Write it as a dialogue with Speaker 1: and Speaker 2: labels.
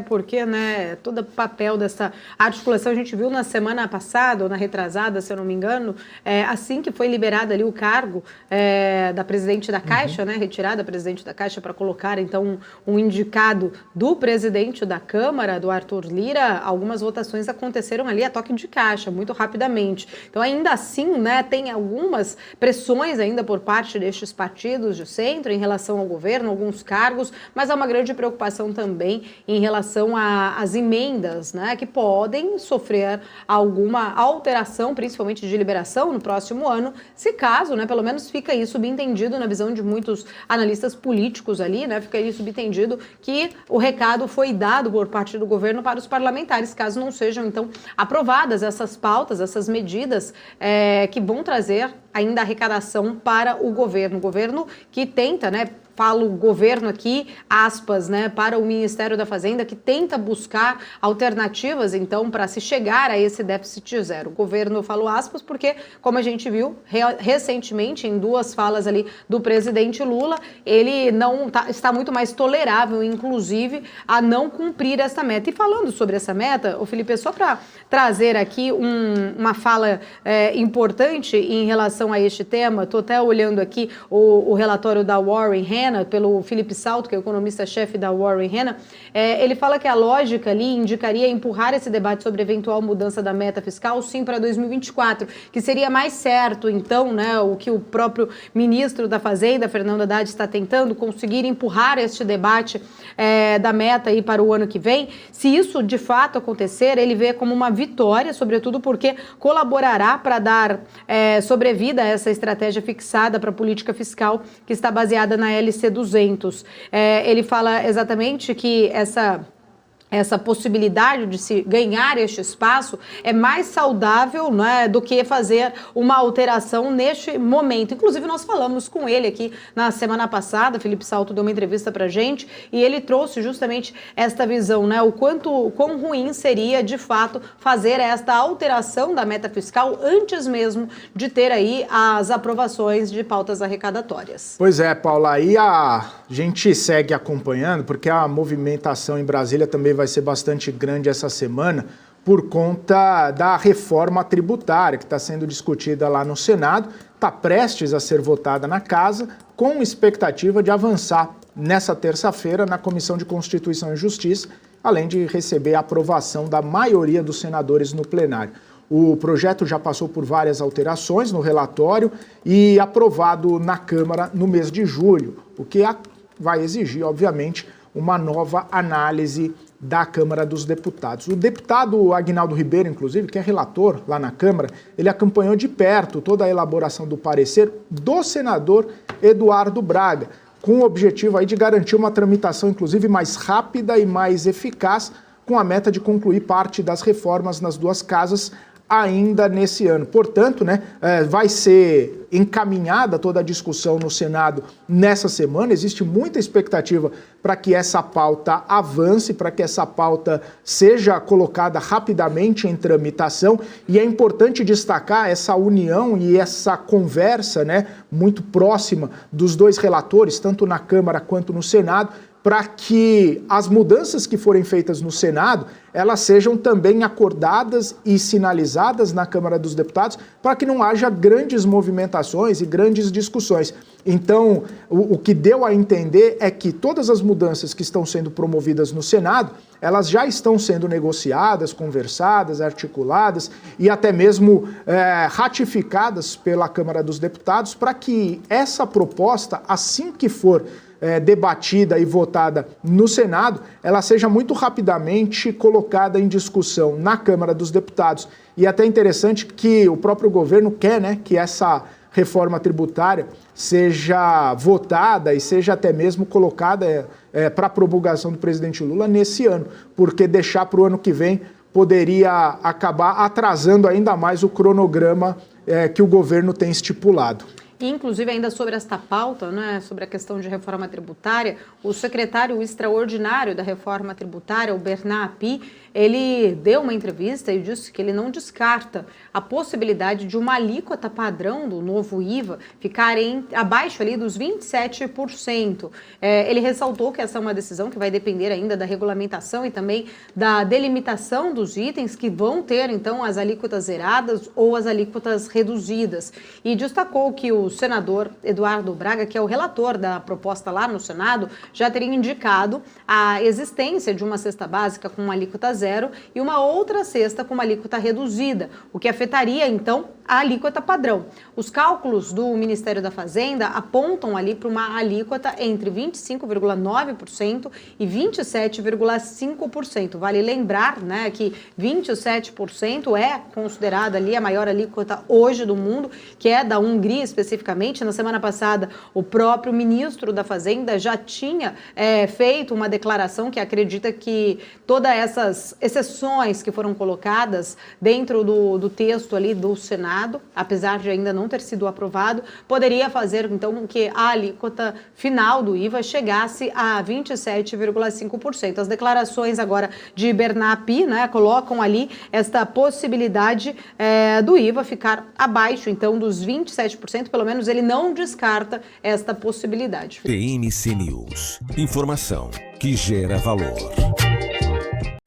Speaker 1: porque, né, todo o papel dessa articulação, a gente viu na semana passada, ou na retrasada, se eu não me engano, assim que foi liberado ali o cargo da presidente da Caixa, né, retirada a presidente da Caixa para colocar, então, um indicado do presidente da Câmara, do Arthur Lira, algumas votações aconteceram ali a toque de caixa, muito rapidamente. Então, ainda assim, né, tem algumas pressões ainda por parte destes partidos de centro em relação ao governo, alguns cargos, mas há uma grande preocupação também em relação às emendas, né, que podem sofrer alguma alteração, principalmente de liberação no próximo ano, se caso, né, pelo menos fica aí subentendido na visão de muitos analistas políticos ali, né, fica aí subentendido que o recado foi dado por parte do governo para os parlamentares, caso não sejam, então, aprovadas essas pautas, essas medidas que vão trazer ainda arrecadação para o governo que tenta, né, falo governo aqui, aspas, né, para o Ministério da Fazenda, que tenta buscar alternativas, então, para se chegar a esse déficit zero. O governo, eu falo aspas, porque, como a gente viu recentemente, em duas falas ali do presidente Lula, ele não está muito mais tolerável, inclusive, a não cumprir essa meta. E falando sobre essa meta, Felipe, só para trazer aqui uma fala importante em relação a este tema, estou até olhando aqui o relatório da Warren Hanna, pelo Felipe Salto, que é o economista-chefe da Warren Hanna, ele fala que a lógica ali indicaria empurrar esse debate sobre eventual mudança da meta fiscal, sim, para 2024, que seria mais certo, então, né, o que o próprio ministro da Fazenda, Fernando Haddad, está tentando, conseguir empurrar este debate da meta aí para o ano que vem. Se isso de fato acontecer, ele vê como uma vitória, sobretudo porque colaborará para dar sobrevida a essa estratégia fixada para a política fiscal que está baseada na LC 200. Ele fala exatamente que essa possibilidade de se ganhar este espaço é mais saudável, né, do que fazer uma alteração neste momento. Inclusive, nós falamos com ele aqui na semana passada, Felipe Salto deu uma entrevista pra gente, e ele trouxe justamente esta visão, né, o quão ruim seria, de fato, fazer esta alteração da meta fiscal antes mesmo de ter aí as aprovações de pautas arrecadatórias.
Speaker 2: Pois é, Paula, aí a gente segue acompanhando, porque a movimentação em Brasília também vai ser bastante grande essa semana por conta da reforma tributária que está sendo discutida lá no Senado, está prestes a ser votada na Casa, com expectativa de avançar nessa terça-feira na Comissão de Constituição e Justiça, além de receber a aprovação da maioria dos senadores no plenário. O projeto já passou por várias alterações no relatório e aprovado na Câmara no mês de julho, o que vai exigir, obviamente, uma nova análise da Câmara dos Deputados. O deputado Aguinaldo Ribeiro, inclusive, que é relator lá na Câmara, ele acompanhou de perto toda a elaboração do parecer do senador Eduardo Braga, com o objetivo aí de garantir uma tramitação, inclusive, mais rápida e mais eficaz, com a meta de concluir parte das reformas nas duas casas ainda nesse ano. Portanto, né, vai ser encaminhada toda a discussão no Senado nessa semana. Existe muita expectativa para que essa pauta avance, para que essa pauta seja colocada rapidamente em tramitação. E é importante destacar essa união e essa conversa, né, muito próxima dos dois relatores, tanto na Câmara quanto no Senado, para que as mudanças que forem feitas no Senado, elas sejam também acordadas e sinalizadas na Câmara dos Deputados, para que não haja grandes movimentações e grandes discussões. Então, o que deu a entender é que todas as mudanças que estão sendo promovidas no Senado, elas já estão sendo negociadas, conversadas, articuladas e até mesmo ratificadas pela Câmara dos Deputados, para que essa proposta, assim que for debatida e votada no Senado, ela seja muito rapidamente colocada em discussão na Câmara dos Deputados. E é até interessante que o próprio governo quer, né, que essa reforma tributária seja votada e seja até mesmo colocada para a promulgação do presidente Lula nesse ano, porque deixar para o ano que vem poderia acabar atrasando ainda mais o cronograma que o governo tem estipulado.
Speaker 1: Inclusive, ainda sobre esta pauta, né, sobre a questão de reforma tributária, o secretário extraordinário da reforma tributária, o Bernard Api, ele deu uma entrevista e disse que ele não descarta a possibilidade de uma alíquota padrão do novo IVA ficar abaixo ali dos 27%. Ele ressaltou que essa é uma decisão que vai depender ainda da regulamentação e também da delimitação dos itens que vão ter, então, as alíquotas zeradas ou as alíquotas reduzidas. E destacou que o senador Eduardo Braga, que é o relator da proposta lá no Senado, já teria indicado a existência de uma cesta básica com uma alíquota zero e uma outra cesta com uma alíquota reduzida, o que afetaria, então, a alíquota padrão. Os cálculos do Ministério da Fazenda apontam ali para uma alíquota entre 25,9% e 27,5%. Vale lembrar, né, que 27% é considerada ali a maior alíquota hoje do mundo, que é da Hungria especificamente. Na semana passada, o próprio ministro da Fazenda já tinha feito uma declaração que acredita que todas essas exceções que foram colocadas dentro do texto ali do Senado, apesar de ainda não ter sido aprovado, poderia fazer então com que a alíquota final do IVA chegasse a 27,5%. As declarações agora de Bernard Api, né, colocam ali esta possibilidade do IVA ficar abaixo então dos 27%, pelo menos ele não descarta esta possibilidade.
Speaker 3: TMC News. Informação que gera valor.